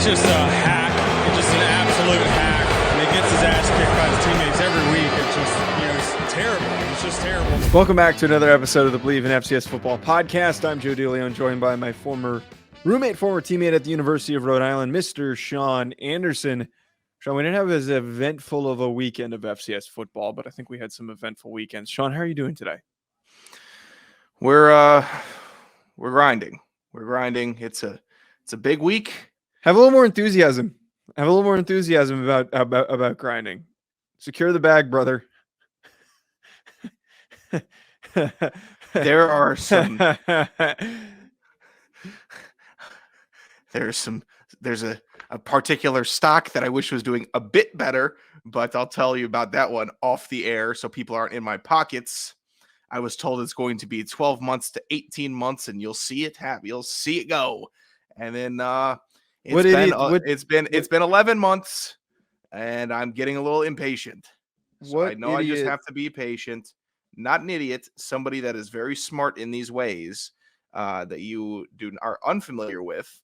just a hack. He's just an absolute hack. And he gets his ass kicked by his teammates every week. It's just, it's terrible. It's just terrible. Welcome back to another episode of the Believe in FCS Football podcast. I'm Joe DeLeone, joined by my former roommate, former teammate at the University of Rhode Island, Mr. Sean Anderson. Sean, we didn't have as eventful of a weekend of FCS football, but I think we had some eventful weekends. Sean, how are you doing today? We're grinding. We're grinding. It's a big week. Have a little more enthusiasm. About grinding. Secure the bag, brother. There are some. There's a particular stock that I wish was doing a bit better, but I'll tell you about that one off the air so people aren't in my pockets. I was told it's going to be 12 months to 18 months, and you'll see it happen. You'll see it go. And then it's been 11 months, and I'm getting a little impatient. So I know I just have to be patient. Not an idiot, somebody that is very smart in these ways that you are unfamiliar with.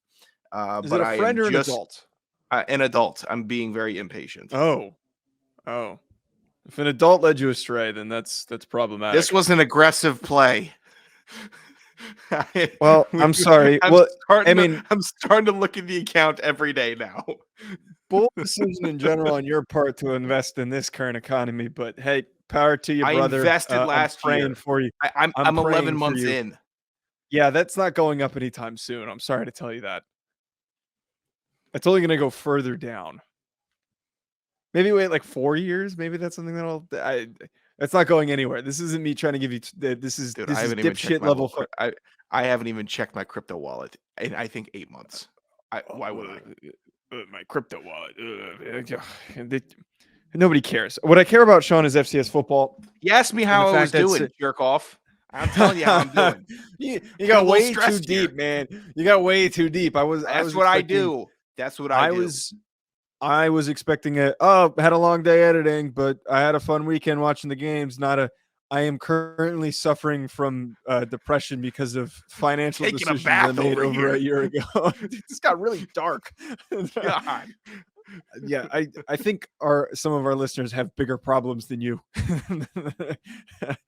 Is it a friend or an adult? An adult. I'm being very impatient. Oh. If an adult led you astray, then that's problematic. This was an aggressive play. Well, I'm sorry. I'm starting to look at the account every day now. Bold decision in general on your part to invest in this current economy, but hey, power to you, brother. I invested last year. For you. I'm 11 months in. Yeah, that's not going up anytime soon. I'm sorry to tell you that. It's only going to go further down. Maybe wait like 4 years. Maybe that's something that's not going anywhere. This isn't me trying to give you. This is dipshit level. I haven't even checked my crypto wallet in I think 8 months. Why would I? My crypto wallet. Nobody cares. What I care about, Sean, is FCS football. You asked me how I was doing, jerk off. I'm telling you how I'm doing. You got way too deep, man. You got way too deep. That's what I do. I was expecting had a long day editing, but I had a fun weekend watching the games. I am currently suffering from depression because of financial decisions I made over a year ago. This got really dark. God. Yeah, I think some of our listeners have bigger problems than you.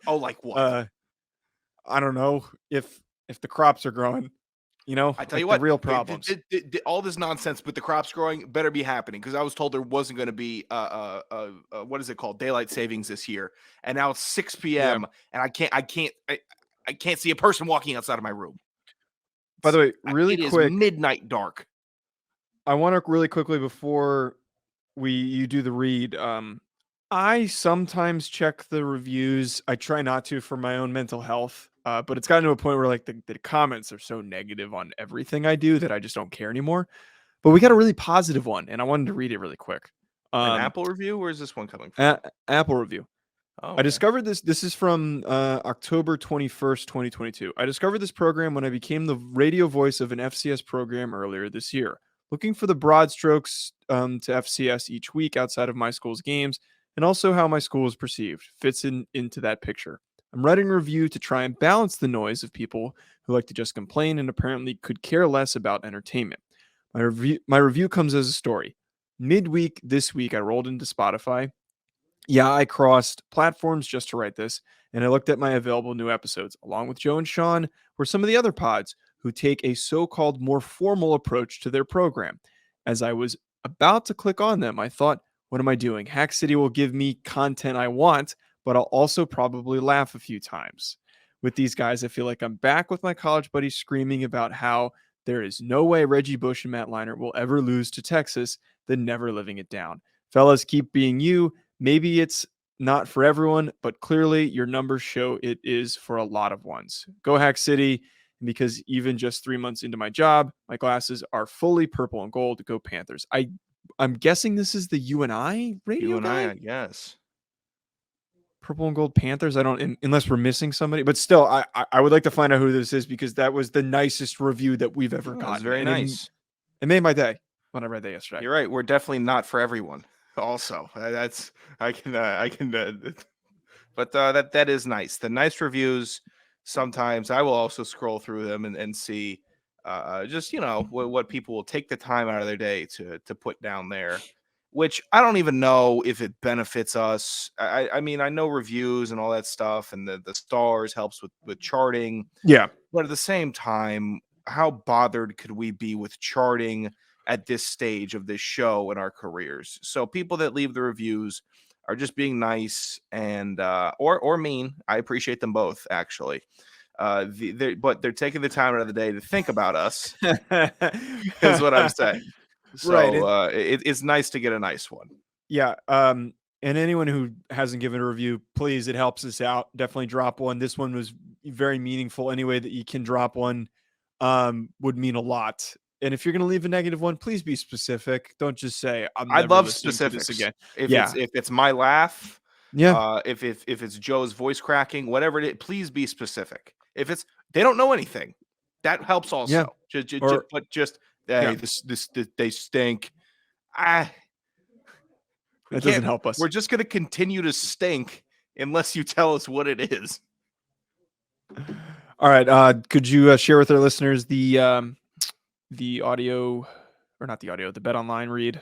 Oh, like what? I don't know if the crops are growing. I tell you what, the real problems. All this nonsense with the crops growing better be happening because I was told there wasn't going to be what is it called, daylight savings this year, and now it's 6 p.m. and I can't see a person walking outside of my room. By the way, really quick, is midnight dark. I want to really quickly before you do the read. I sometimes check the reviews. I try not to for my own mental health. But it's gotten to a point where like the comments are so negative on everything I do that I just don't care anymore. But we got a really positive one, and I wanted to read it really quick. An Apple review? Where's this one coming from? Apple review. Oh, I discovered this. This is from October 21st, 2022. I discovered this program when I became the radio voice of an FCS program earlier this year. Looking for the broad strokes to FCS each week outside of my school's games, and also how my school is perceived fits into that picture. I'm writing a review to try and balance the noise of people who like to just complain and apparently could care less about entertainment. My review comes as a story. Midweek this week, I rolled into Spotify. Yeah, I crossed platforms just to write this, and I looked at my available new episodes. Along with Joe and Sean were some of the other pods who take a so-called more formal approach to their program. As I was about to click on them, I thought, what am I doing? Hack City will give me content I want, but I'll also probably laugh a few times. With these guys, I feel like I'm back with my college buddies screaming about how there is no way Reggie Bush and Matt Leinart will ever lose to Texas, then never living it down. Fellas, keep being you. Maybe it's not for everyone, but clearly your numbers show it is for a lot of ones. Go Hack City, because even just 3 months into my job, my glasses are fully purple and gold. Go Panthers. I'm guessing this is the UNI radio guy? I guess. Purple and gold Panthers. I don't, unless we're missing somebody, but still, I would like to find out who this is because that was the nicest review that we've ever gotten. Very nice. It made my day when I read that yesterday. You're right. We're definitely not for everyone. Also, but that is nice. The nice reviews. Sometimes I will also scroll through them and see just what people will take the time out of their day to put down there, which I don't even know if it benefits us. I mean, I know reviews and all that stuff, and the stars helps with charting. Yeah. But at the same time, how bothered could we be with charting at this stage of this show in our careers? So people that leave the reviews are just being nice and or mean. I appreciate them both, actually. But they're taking the time out of the day to think about us, is what I'm saying. So Right. it's nice to get a nice one. Yeah. And anyone who hasn't given a review, please, it helps us out. Definitely drop one. This one was very meaningful. Any way that you can drop one would mean a lot. And if you're going to leave a negative one, please be specific. Don't just say, I love specifics again. If it's my laugh, yeah. If it's Joe's voice cracking, whatever it is, please be specific. If it's they don't know anything, that helps also. Yeah. They stink. That doesn't help us. We're just going to continue to stink unless you tell us what it is. All right. Could you share with our listeners the audio, or not the audio, the Bet Online read?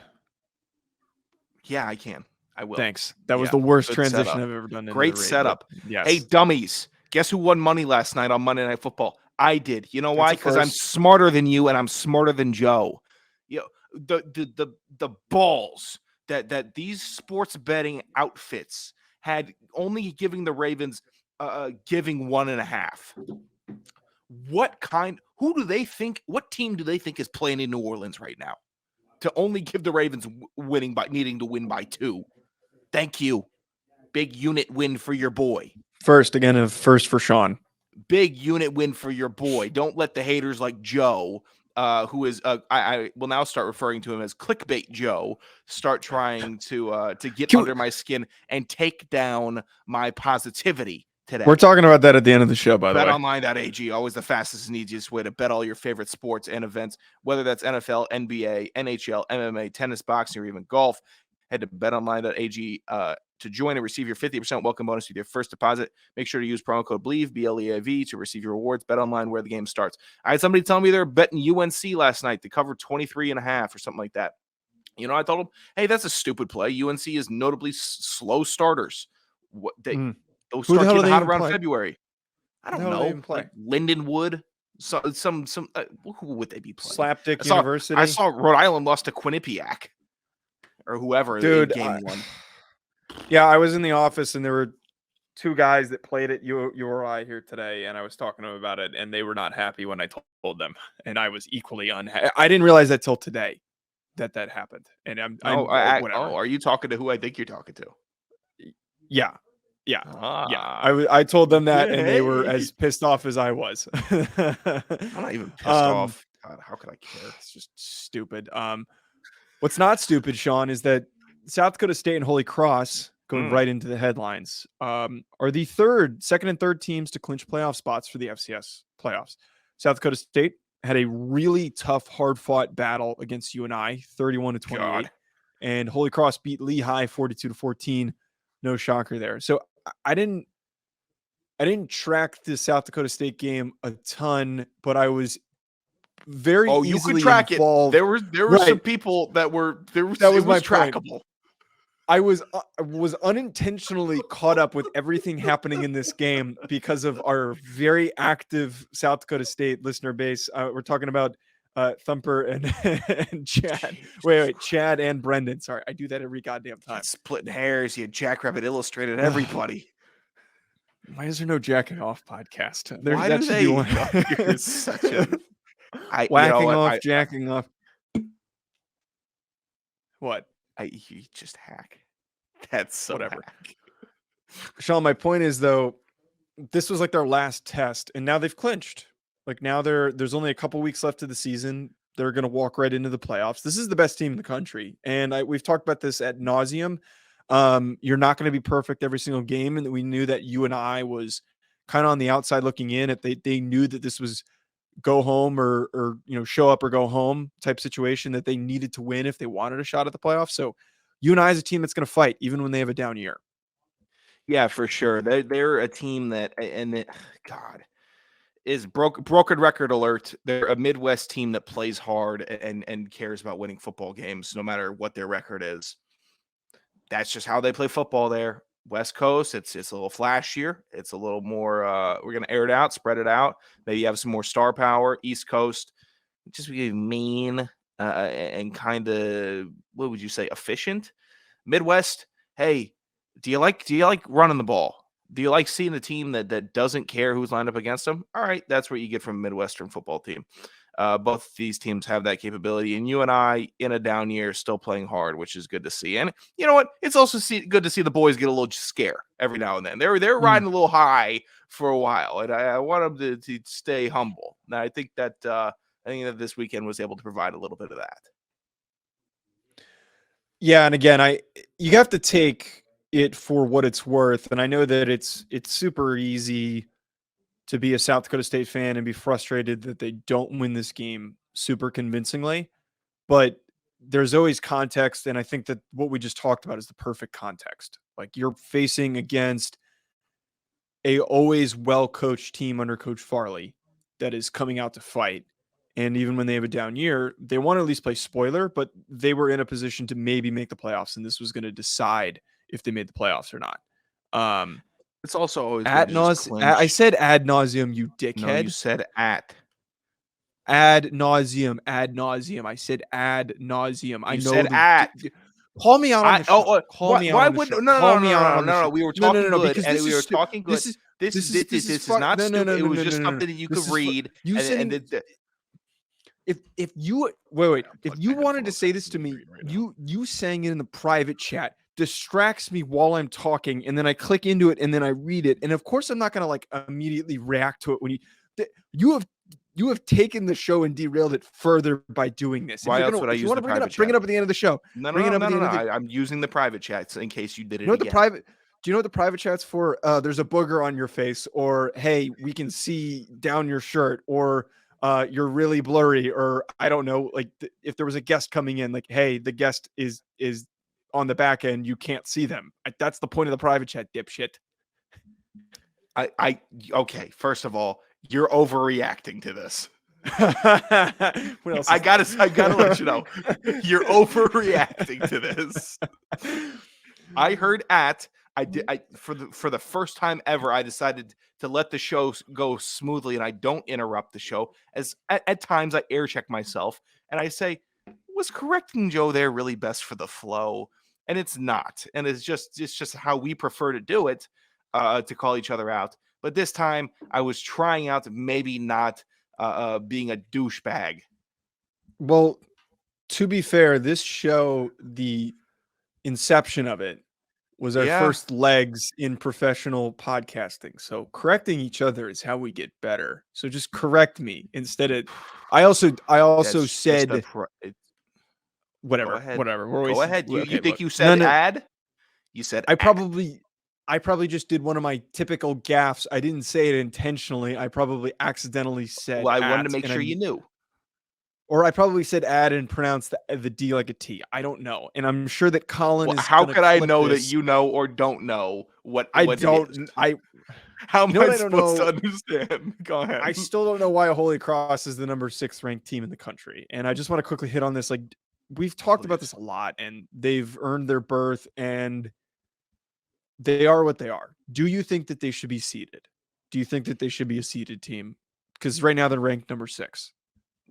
Yeah, I can. I will. Thanks. That was the worst transition setup. I've ever done. Great setup. Yes. Hey, dummies. Guess who won money last night on Monday Night Football? I did. You know why? Because I'm smarter than you and I'm smarter than Joe. You know, the balls that these sports betting outfits had only giving the Ravens giving 1.5. What team do they think is playing in New Orleans right now to only give the Ravens needing to win by 2? Thank you. Big unit win for your boy. First for Sean. Big unit win for your boy. Don't let the haters like Joe, who is I will now start referring to him as Clickbait Joe, start trying to get under my skin and take down my positivity today. We're talking about that at the end of the show, by the way. BetOnline.ag, always the fastest and easiest way to bet all your favorite sports and events, whether that's NFL, NBA, NHL, MMA, tennis, boxing, or even golf. Head to betonline.ag to join and receive your 50% welcome bonus with your first deposit. Make sure to use promo code BLEAV, BLEAV, to receive your rewards. BetOnline, where the game starts. I had somebody tell me they were betting UNC last night to cover 23.5 or something like that. You know, I told them, hey, that's a stupid play. UNC is notably slow starters. They'll start getting hot around February. I don't know. Like Lindenwood. Who would they be playing? Slapdick University. I saw Rhode Island lost to Quinnipiac. Or whoever. Dude, game one. Yeah, I was in the office and there were 2 guys that played at URI here today, and I was talking to them about it, and they were not happy when I told them, and I was equally unhappy. I didn't realize that till today that happened. And are you talking to who I think you're talking to? Yeah. I told them that, and they were as pissed off as I was. I'm not even pissed off. God, how could I care? It's just stupid. What's not stupid, Sean, is that South Dakota State and Holy Cross, going right into the headlines, are the second and third teams to clinch playoff spots for the FCS playoffs. South Dakota State had a really tough, hard-fought battle against UNI, 31-28, and Holy Cross beat Lehigh 42-14. No shocker there. So I didn't track the South Dakota State game a ton, but I was very easily you could track involved. There were some people that were there. That was my trackable. Point. I was unintentionally caught up with everything happening in this game because of our very active South Dakota State listener base. We're talking about Thumper and Chad. Wait, Chad and Brendan. Sorry, I do that every goddamn time. Splitting hairs. You Jackrabbit Illustrated everybody. Why is there no Jacking Off podcast? Why do they? You're such a whacking off, jacking off. What? You just hack. That's so whatever. Hack. Sean, my point is though, this was like their last test, and now they've clinched. Like now there's only a couple weeks left of the season. They're going to walk right into the playoffs. This is the best team in the country, and we've talked about this ad nauseum. You're not going to be perfect every single game, and we knew that UNI was kind of on the outside looking in. They knew that this was go home or show up or go home type situation that they needed to win if they wanted a shot at the playoffs. So UNI is a team that's going to fight even when they have a down year. Yeah, for sure. They're a team that, God, is broken record alert. They're a Midwest team that plays hard and cares about winning football games, no matter what their record is. That's just how they play football there. West Coast, it's a little flashier. It's a little more, we're going to air it out, spread it out. Maybe have some more star power. East Coast, just be mean and kind of, what would you say, efficient? Midwest, hey, do you like running the ball? Do you like seeing a team that doesn't care who's lined up against them? All right, that's what you get from a Midwestern football team. Both these teams have that capability, and you and I, in a down year, still playing hard, which is good to see. And you know what? It's also good to see the boys get a little scare every now and then. They're riding a little high for a while, and I want them to stay humble. And I think that this weekend was able to provide a little bit of that. Yeah, and again, you have to take it for what it's worth, and I know that it's super easy to be a South Dakota State fan and be frustrated that they don't win this game super convincingly, but there's always context, and I think that what we just talked about is the perfect context. Like, you're facing against a always well-coached team under Coach Farley that is coming out to fight. And even when they have a down year, they want to at least play spoiler, but they were in a position to maybe make the playoffs, and this was going to decide if they made the playoffs or not. It's also always ad nauseum. I said ad nauseum, you dickhead. No, you said ad nauseum. I said ad nauseum. I know. Said at. Call me out on the show. Call me out on the show. No. We were talking good, and we were talking good. This is not stupid. It was just something that you could read. If you wait, if you wanted to say this to me, you saying it in the private chat distracts me while I'm talking, and then I click into it and then I read it, and of course I'm not going to like immediately react to it when you have taken the show and derailed it further by doing this. Why else would I use the private chat? Bring it up at the end of the show. No. I'm using the private chats in case you did it. Do you know what the private chat's for? There's a booger on your face, or hey, we can see down your shirt, or you're really blurry, or I don't know, like if there was a guest coming in, like, hey, the guest is on the back end, you can't see them. That's the point of the private chat, dipshit. Okay, first of all, you're overreacting to this. What else? I gotta let you know, you're overreacting to this. I heard for the first time ever, I decided to let the show go smoothly, and I don't interrupt the show. As at times I air check myself, and I say, was correcting Joe there really best for the flow? And it's not, and it's just how we prefer to do it, to call each other out. But this time, I was trying out maybe not being a douchebag. Well, to be fair, this show, the inception of it, was our first legs in professional podcasting. So correcting each other is how we get better. So just correct me instead of. I also said. Whatever. Go ahead. You think you said ad? You said I probably just did one of my typical gaffes. I didn't say it intentionally. I probably accidentally said. Well, I wanted to make sure you knew. Or I probably said ad and pronounced the D like a T. I don't know. And I'm sure that Colin is. How could I know that you know or don't know what I don't? How am I supposed to understand? Go ahead. I still don't know why Holy Cross is the number 6 ranked team in the country. And I just want to quickly hit on this. Like, we've talked about this a lot, and they've earned their berth, and they are what they are. Do you think that they should be seeded? Do you think that they should be a seeded team? Because right now they're ranked number 6.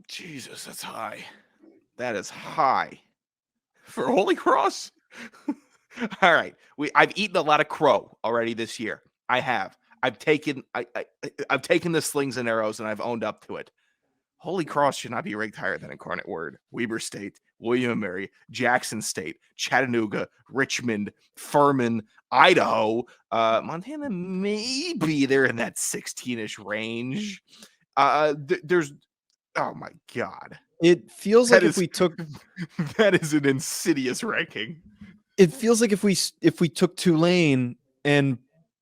Jesus, that's high. That is high for Holy Cross. All right, I've eaten a lot of crow already this year. I have. I've taken the slings and arrows, and I've owned up to it. Holy Cross should not be ranked higher than Incarnate Word, Weber State, William & Mary, Jackson State, Chattanooga, Richmond, Furman, Idaho, Montana. Maybe they're in that 16-ish range. There's. Oh my God! It feels like if we took that is an insidious ranking. It feels like if we took Tulane and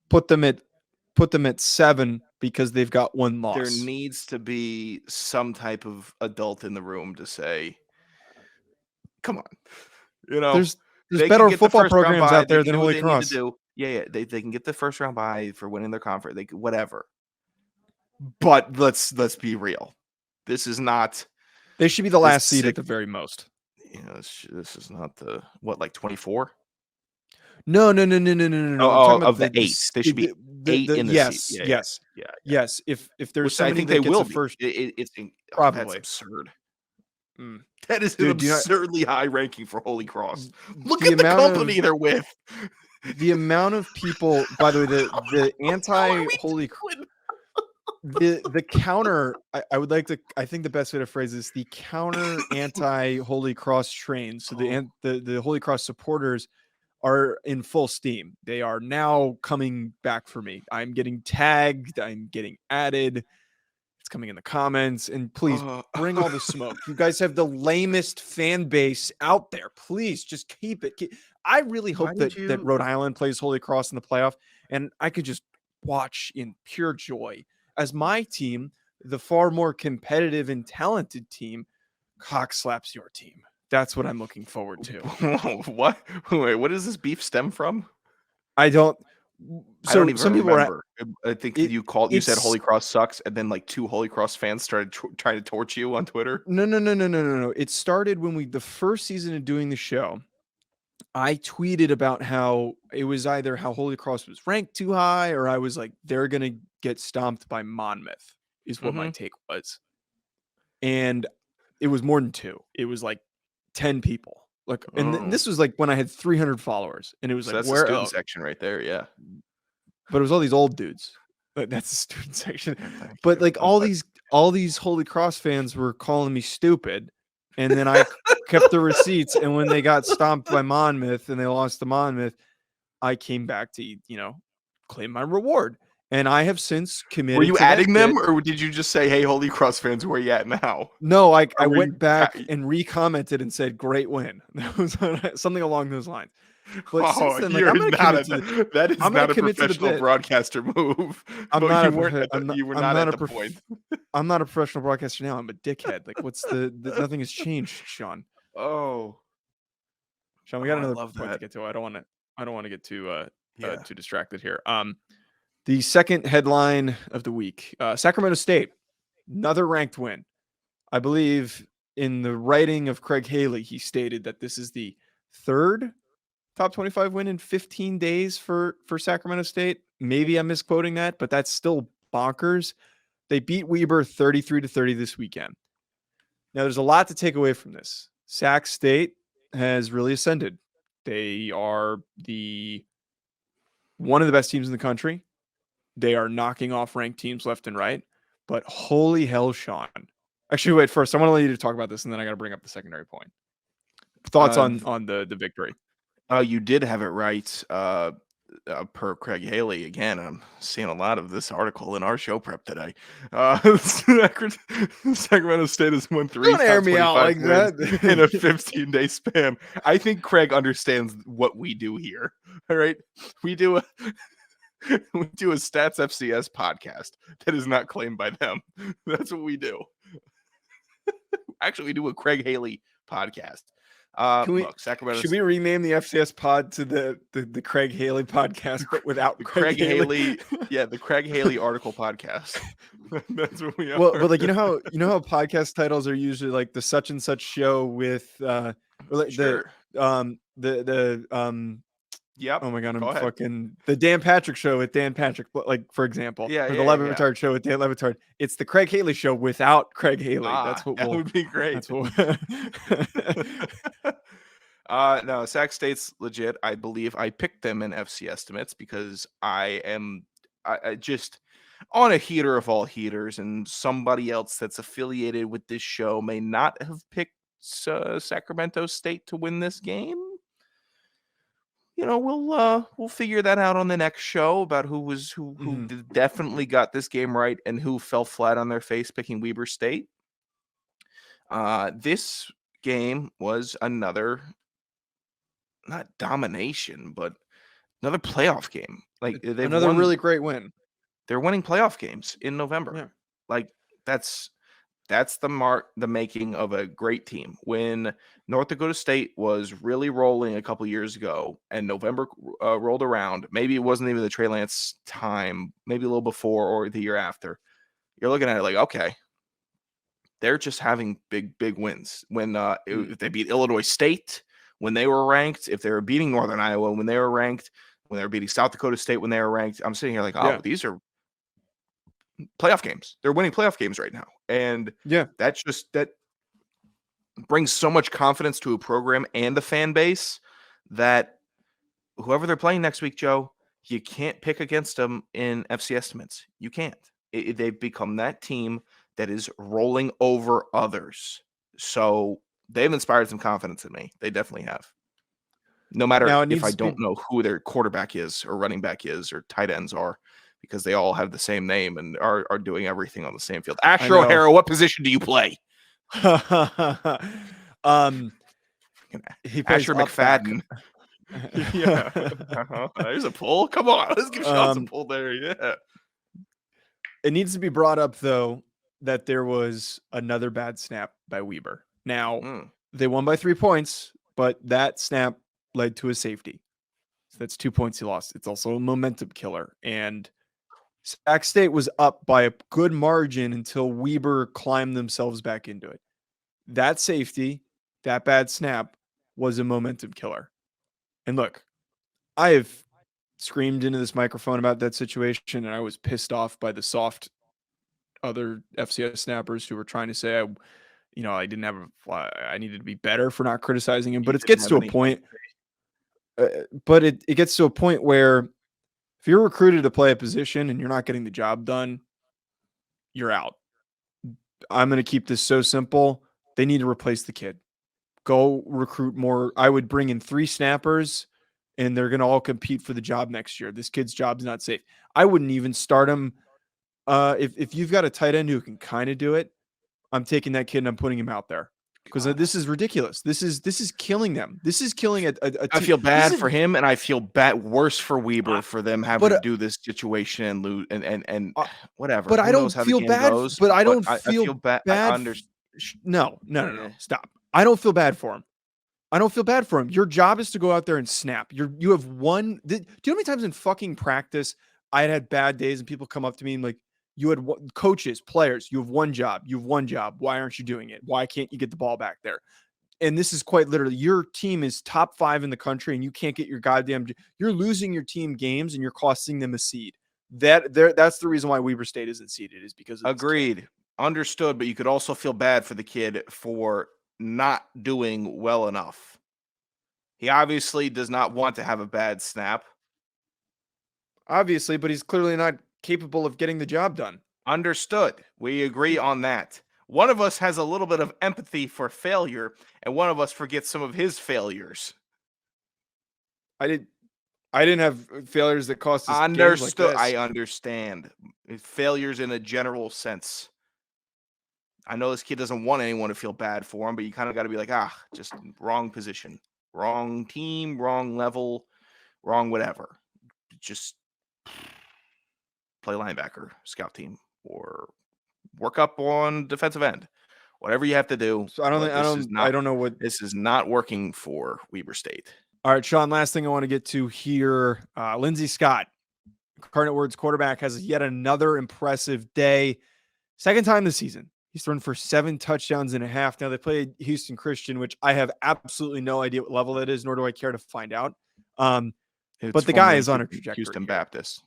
put them at 7 because they've got one loss. There needs to be some type of adult in the room to say, "Come on, there's better football programs out there than Holy Cross." Yeah, they can get the first round bye for winning their conference. Whatever. But let's be real. This is not. They should be the last seed at the very most. This is not the like 24. No. I'm talking about of the 8. They should be 8 in the seat. Yes. If there's Which somebody I think they will be. first, It's probably that's absurd. Mm. That is an absurdly high ranking for Holy Cross. Look the at the amount company they're with. The amount of people, by the way, the anti-Holy the counter, I would like to, I think the best way to phrase this, the counter anti-Holy Cross train. So the Holy Cross supporters are in full steam. They are now coming back for me. I'm getting tagged. I'm getting added. It's coming in the comments. And please bring all the smoke. You guys have the lamest fan base out there. Please just keep it. I really hope that Rhode Island plays Holy Cross in the playoff, and I could just watch in pure joy as my team, the far more competitive and talented team, cock slaps your team. That's what I'm looking forward to. What? Wait, what does this beef stem from? I don't. I don't even remember. I think you said Holy Cross sucks, and then like 2 Holy Cross fans started trying to torch you on Twitter. No. It started when the first season of doing the show. I tweeted about how it was either how Holy Cross was ranked too high, or I was like, they're gonna get stomped by Monmouth, is what my take was. And it was more than 2. It was like 10 people. Like, and this was like when I had 300 followers, and it was like, that's the student section right there, yeah. But it was all these old dudes. That's the student section. But like all these Holy Cross fans were calling me stupid, and then I kept the receipts. And when they got stomped by Monmouth and they lost to Monmouth, I came back to claim my reward. And I have since committed. Were you adding them, or did you just say, "Hey, Holy Cross fans, where are you at now"? No, I went back and recommented and said, "Great win." That was something along those lines. But since then, like, that is not a professional broadcaster move. I'm not a professional broadcaster now. I'm a dickhead. Like, nothing has changed, Sean. Oh, Sean, we got another point to get to. I don't want to get too distracted here. The second headline of the week, Sacramento State, another ranked win. I believe in the writing of Craig Haley, he stated that this is the 3rd top 25 win in 15 days for Sacramento State. Maybe I'm misquoting that, but that's still bonkers. They beat Weber 33-30 this weekend. Now, there's a lot to take away from this. Sac State has really ascended. They are one of the best teams in the country. They are knocking off ranked teams left and right. But holy hell, Sean. Actually, wait, first, I want to let you talk about this, and then I got to bring up the secondary point. Thoughts on the victory? You did have it right, per Craig Haley. Again, I'm seeing a lot of this article in our show prep today. Sacramento State has won 3 Don't air me out like that in a 15-day span. I think Craig understands what we do here. All right, we do a Stats FCS podcast that is not claimed by them. That's what we do. Actually, we do a Craig Haley podcast. Should we rename the FCS pod to the Craig Haley podcast, but without Craig Haley? Yeah, the Craig Haley article podcast. That's what we are. Well, but like you know how podcast titles are usually like the such and such show with Yep. Oh my God, I'm fucking the Dan Patrick show with Dan Patrick, like for example, or the Levitard show with Dan Levitard. It's the Craig Haley show without Craig Haley. That's what that would be great. That's what no, Sac State's legit. I believe I picked them in FC estimates because I just on a heater of all heaters, and somebody else that's affiliated with this show may not have picked Sacramento State to win this game. We'll figure that out on the next show about who definitely got this game right and who fell flat on their face picking Weber State. This game was another, not domination, but another playoff game. Like another really great win. They're winning playoff games in November. Yeah. Like that's the making of a great team. When North Dakota State was really rolling a couple years ago and November rolled around, maybe it wasn't even the Trey Lance time, maybe a little before or the year after, you're looking at it like, okay, they're just having big wins. When if they beat Illinois State when they were ranked, if they were beating Northern Iowa when they were ranked, when they were beating South Dakota State when they were ranked, I'm sitting here like, oh, these are playoff games. They're winning playoff games right now. And that brings so much confidence to a program and the fan base that whoever they're playing next week, Joe, you can't pick against them in FC estimates. You can't. They've become that team that is rolling over others. So they've inspired some confidence in me. They definitely have. No matter if I don't know who their quarterback is or running back is or tight ends are, because they all have the same name and are doing everything on the same field. Asher O'Hara, what position do you play? Asher McFadden. There's a pull. Come on, let's give Sean some pull there. Yeah. It needs to be brought up though that there was another bad snap by Weber. Now they won by 3 points, but that snap led to a safety. So that's 2 points he lost. It's also a momentum killer. And Sac State was up by a good margin until Weber climbed themselves back into it. That safety, that bad snap was a momentum killer. And look, I have screamed into this microphone about that situation, and I was pissed off by the soft other FCS snappers who were trying to say, I didn't have I needed to be better for not criticizing him. But it gets to a point. But it gets to a point where if you're recruited to play a position and you're not getting the job done, you're out. I'm going to keep this so simple. They need to replace the kid. Go recruit more. I would bring in 3 snappers and they're going to all compete for the job next year. This kid's job's not safe. I wouldn't even start him. If you've got a tight end who can kind of do it, I'm taking that kid and I'm putting him out there. Because this is ridiculous. This is killing them. This is killing a team. I feel bad for him, and I feel worse for Weber for them having to do this situation and lose and whatever. But I don't feel bad. But I don't feel bad. No. Stop. I don't feel bad for him. I don't feel bad for him. Your job is to go out there and snap. You have one. Do you know how many times in fucking practice I had bad days and people come up to me and like, you had coaches, players, you have one job. You have one job. Why aren't you doing it? Why can't you get the ball back there? And this is quite literally, your team is top 5 in the country and you can't get your goddamn, you're losing your team games and you're costing them a seed. That's the reason why Weber State isn't seeded, is because of agreed. Understood. But you could also feel bad for the kid for not doing well enough. He obviously does not want to have a bad snap. Obviously, but he's clearly not capable of getting the job done. Understood. We agree on that. One of us has a little bit of empathy for failure, and one of us forgets some of his failures. I didn't have failures that cost us understood. Games like this. I understand failures in a general sense. I know this kid doesn't want anyone to feel bad for him, but you kind of got to be like, just wrong position, wrong team, wrong level, wrong whatever. Just play linebacker, scout team, or work up on defensive end. Whatever you have to do. So I don't know what this is not working for Weber State. All right, Sean, last thing I want to get to here. Lindsey Scott, Incarnate Word's quarterback, has yet another impressive day. Second time this season. He's thrown for 7 touchdowns and a half. Now they played Houston Christian, which I have absolutely no idea what level that is, nor do I care to find out. But the guy is on a trajectory. Houston Baptist.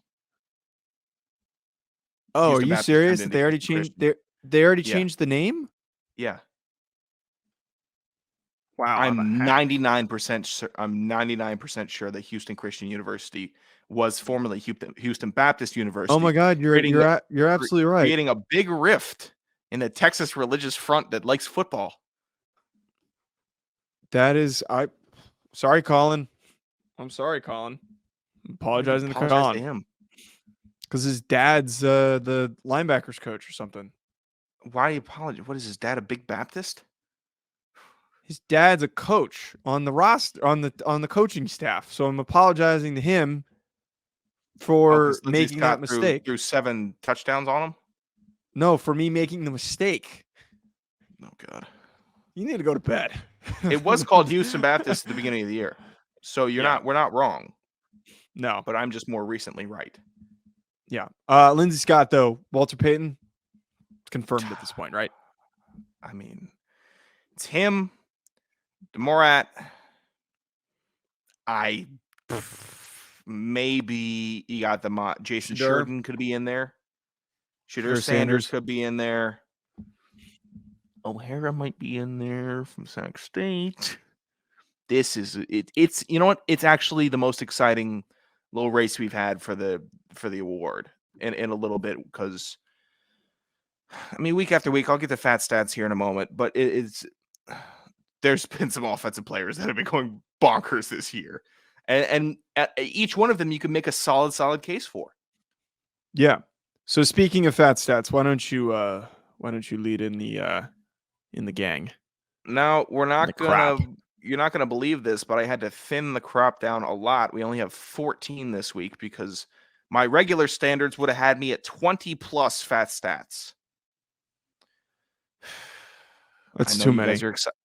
Oh, Houston, are you Baptist serious? They already changed. They already changed the name. Yeah. Wow. I'm 99% sure that Houston Christian University was formerly Houston Baptist University. Oh my God, you're absolutely right. Creating a big rift in the Texas religious front that likes football. That is, sorry, Colin. I'm sorry, Colin. I'm apologizing to Colin. To him. Because his dad's the linebackers coach or something. Why do you apologize? What is his dad, a big Baptist? His dad's a coach on the roster, on the coaching staff. So I'm apologizing to him for making that mistake. Threw 7 touchdowns on him? No, for me making the mistake. Oh God. You need to go to bed. It was called Houston Baptist at the beginning of the year. So we're not wrong. No. But I'm just more recently right. Yeah. Lindsey Scott, though, Walter Payton, confirmed at this point, right? I mean, it's him, Demorat. Maybe you got Jason Shedeur. Sheridan could be in there. Shedeur Sanders could be in there. O'Hara might be in there from Sac State. This is it. It's you know what? It's actually the most exciting little race we've had for the award in a little bit, because I mean, week after week, I'll get the fat stats here in a moment, but there's been some offensive players that have been going bonkers this year, and at each one of them you can make a solid case for. Yeah. So speaking of fat stats, why don't you lead in the gang? Now you're not gonna believe this, but I had to thin the crop down a lot. We only have 14 this week because my regular standards would have had me at 20 plus fat stats. That's too many.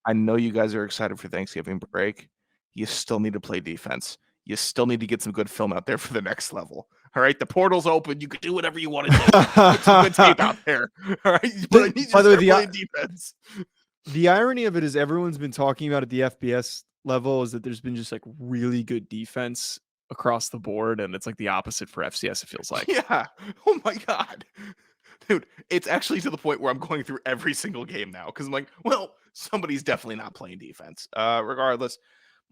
I know you guys are excited for Thanksgiving break. You still need to play defense. You still need to get some good film out there for the next level. All right, the portal's open. You can do whatever you want to do. Put some good tape out there. All right, but I need you to start playing defense. The irony of it is everyone's been talking about at the FBS level is that there's been just like really good defense across the board, and it's like the opposite for FCS, it feels like. Yeah. Oh my God. Dude, it's actually to the point where I'm going through every single game now because I'm like, well, somebody's definitely not playing defense. Regardless,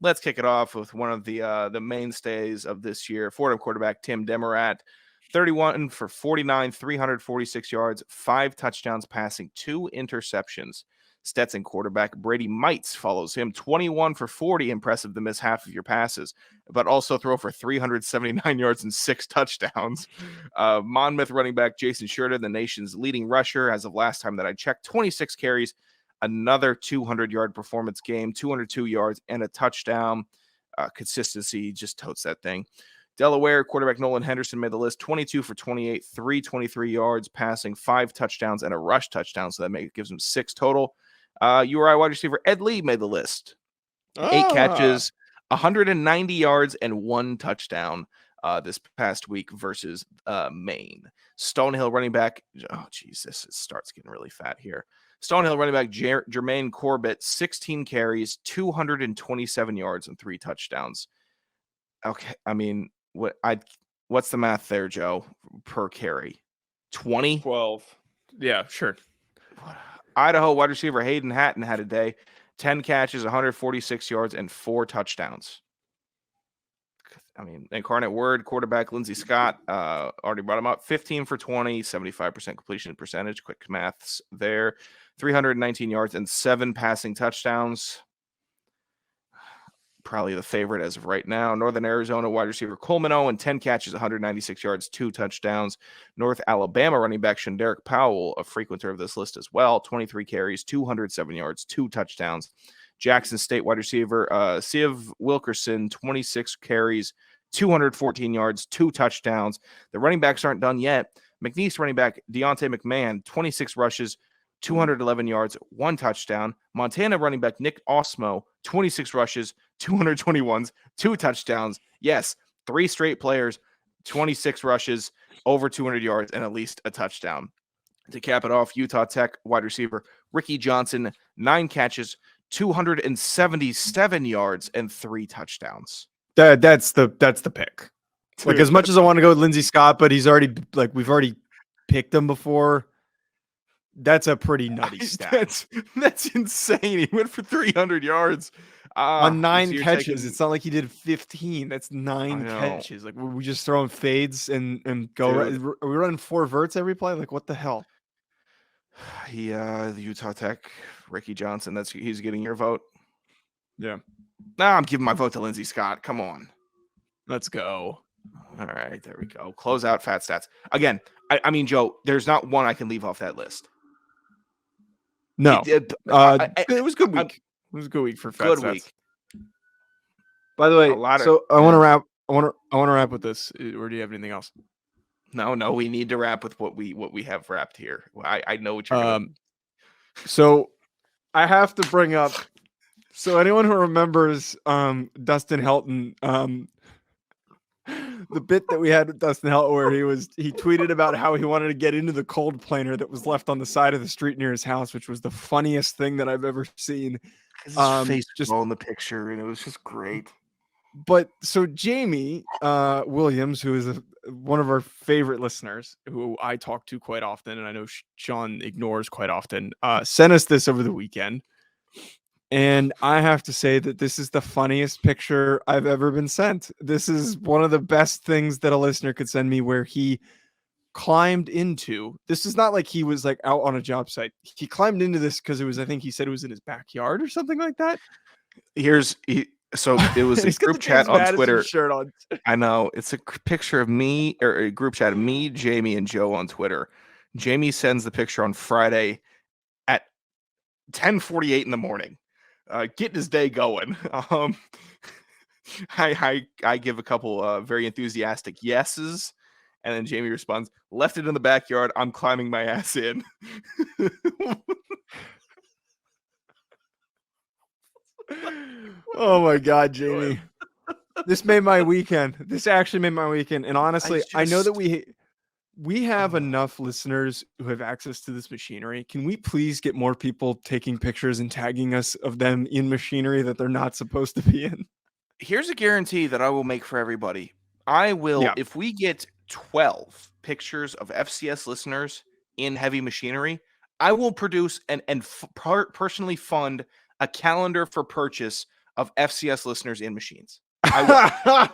let's kick it off with one of the mainstays of this year. Fordham quarterback Tim Demorat, 31 for 49, 346 yards, 5 touchdowns passing, 2 interceptions. Stetson quarterback Brady Mites follows him, 21 for 40. Impressive to miss half of your passes, but also throw for 379 yards and 6 touchdowns. Monmouth running back Jason Sheridan, the nation's leading rusher as of last time that I checked, 26 carries, another 200-yard performance game, 202 yards and a touchdown. Consistency just totes that thing. Delaware quarterback Nolan Henderson made the list, 22 for 28, 323 yards passing, 5 touchdowns and a rush touchdown, so that gives him 6 total. URI wide receiver Ed Lee made the list. 8 catches, 190 yards, and 1 touchdown this past week versus Maine. Stonehill running back, oh, geez, this starts getting really fat here. Stonehill running back Jermaine Corbett, 16 carries, 227 yards, and 3 touchdowns. Okay, I mean, what's the math there, Joe, per carry? 20? 12. Yeah, sure. Idaho wide receiver Hayden Hatton had a day, 10 catches, 146 yards, and 4 touchdowns. I mean, Incarnate Word quarterback Lindsey Scott, already brought him up, 15 for 20, 75% completion percentage. Quick maths there. 319 yards and 7 passing touchdowns. Probably the favorite as of right now. Northern Arizona wide receiver Coleman Owen, 10 catches, 196 yards, 2 touchdowns. North Alabama running back Shanderick Powell, a frequenter of this list as well, 23 carries, 207 yards, 2 touchdowns. Jackson State wide receiver Siv Wilkerson, 26 carries, 214 yards, 2 touchdowns. The running backs aren't done yet. McNeese running back Deontay McMahon, 26 rushes, 211 yards, 1 touchdown. Montana running back Nick Osmo, 26 rushes, 221s, 2 touchdowns. Yes, 3 straight players, 26 rushes, over 200 yards, and at least a touchdown. To cap it off, Utah Tech wide receiver Ricky Johnson, 9 catches, 277 yards, and 3 touchdowns. That's the pick. Like, as much as I want to go with Lindsey Scott, but he's already, like, we've already picked him before. That's a pretty nutty stat. That's insane. He went for 300 yards on 9 catches. It's not like he did 15. That's 9 catches. Like, we just throwing fades and go. Are we running 4 verts every play? Like, what the hell? The Utah Tech Ricky Johnson. He's getting your vote. Yeah. Nah, I'm giving my vote to Lindsey Scott. Come on. Let's go. All right, there we go. Close out fat stats. Again, I mean, Joe, there's not one I can leave off that list. No. It was a good week. It was a good week for fat stats. Good week. By the way, I want to wrap. I want to wrap with this. Or do you have anything else? No. We need to wrap with what we have wrapped here. I know what you're doing. So I have to bring up. So anyone who remembers Dustin Helton the bit that we had with Dustin Helt where he tweeted about how he wanted to get into the cold planer that was left on the side of the street near his house, which was the funniest thing that I've ever seen. His face was all in the picture, and it was just great. But so Jamie Williams, who is one of our favorite listeners, who I talk to quite often, and I know Sean ignores quite often, sent us this over the weekend. And I have to say that this is the funniest picture I've ever been sent. This is one of the best things that a listener could send me, where he climbed into. This is not like he was like out on a job site. He climbed into this because I think he said it was in his backyard or something like that. So it was a group chat on Twitter. Shirt on. I know, it's a picture of me, or a group chat of me, Jamie, and Joe on Twitter. Jamie sends the picture on Friday at 10:48 in the morning. Getting his day going. I give a couple very enthusiastic yeses, and then Jamie responds, "Left it in the backyard. I'm climbing my ass in." Oh my God, Jamie. This made my weekend. This actually made my weekend. And honestly, I know that we have enough listeners who have access to this machinery. Can we please get more people taking pictures and tagging us of them in machinery that they're not supposed to be in? Here's a guarantee that I will make for everybody. I will, if we get 12 pictures of FCS listeners in heavy machinery, I will produce and personally fund a calendar for purchase of FCS listeners in machines. I will.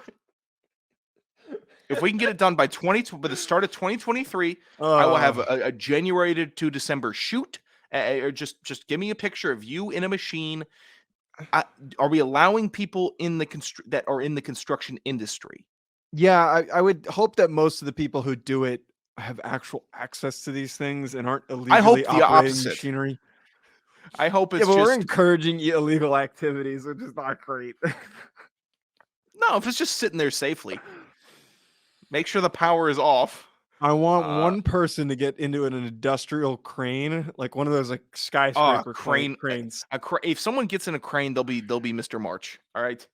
If we can get it done by the start of 2023, I will have a January to December shoot. Or just give me a picture of you in a machine. Are we allowing people in that are in the construction industry? Yeah, I would hope that most of the people who do it have actual access to these things and aren't illegally operating machinery. I hope it's we're encouraging illegal activities, which is not great. No, if it's just sitting there safely. Make sure the power is off. I want one person to get into an industrial crane, like one of those like skyscraper cranes. If someone gets in a crane, they'll be Mr. March. All right.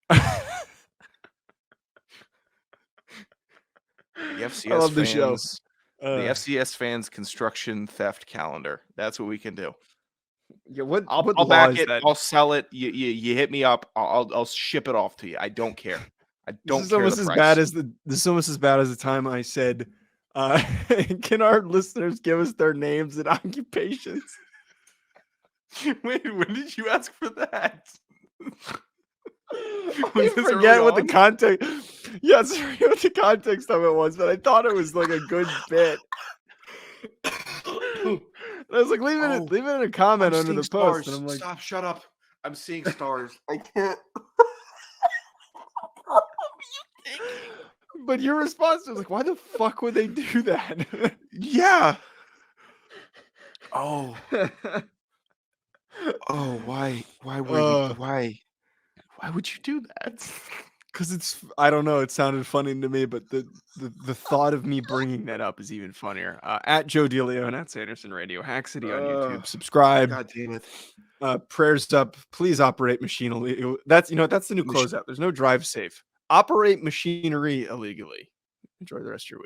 The FCS fans. The FCS fans construction theft calendar. That's what we can do. Yeah, I'll back it. I'll sell it. You hit me up. I'll ship it off to you. I don't care. I don't care. This is almost as bad as the time I said, can our listeners give us their names and occupations? Wait, when did you ask for that? I forget what the context. Yes, I forget what the context of it was, but I thought it was like a good bit. I was like, leave it in a comment under the post. And I'm like, stop, shut up. I'm seeing stars. I can't. But your response was like, why the fuck would they do that? Yeah. Oh. Why would you do that? Because I don't know, it sounded funny to me, but the thought of me bringing that up is even funnier. At Joe DeLeone, at Sanderson Radio, Hack City on YouTube. Subscribe. God damn it. Prayers up. Please operate machine illegally. That's the new closeout. There's no drive safe. Operate machinery illegally. Enjoy the rest of your week.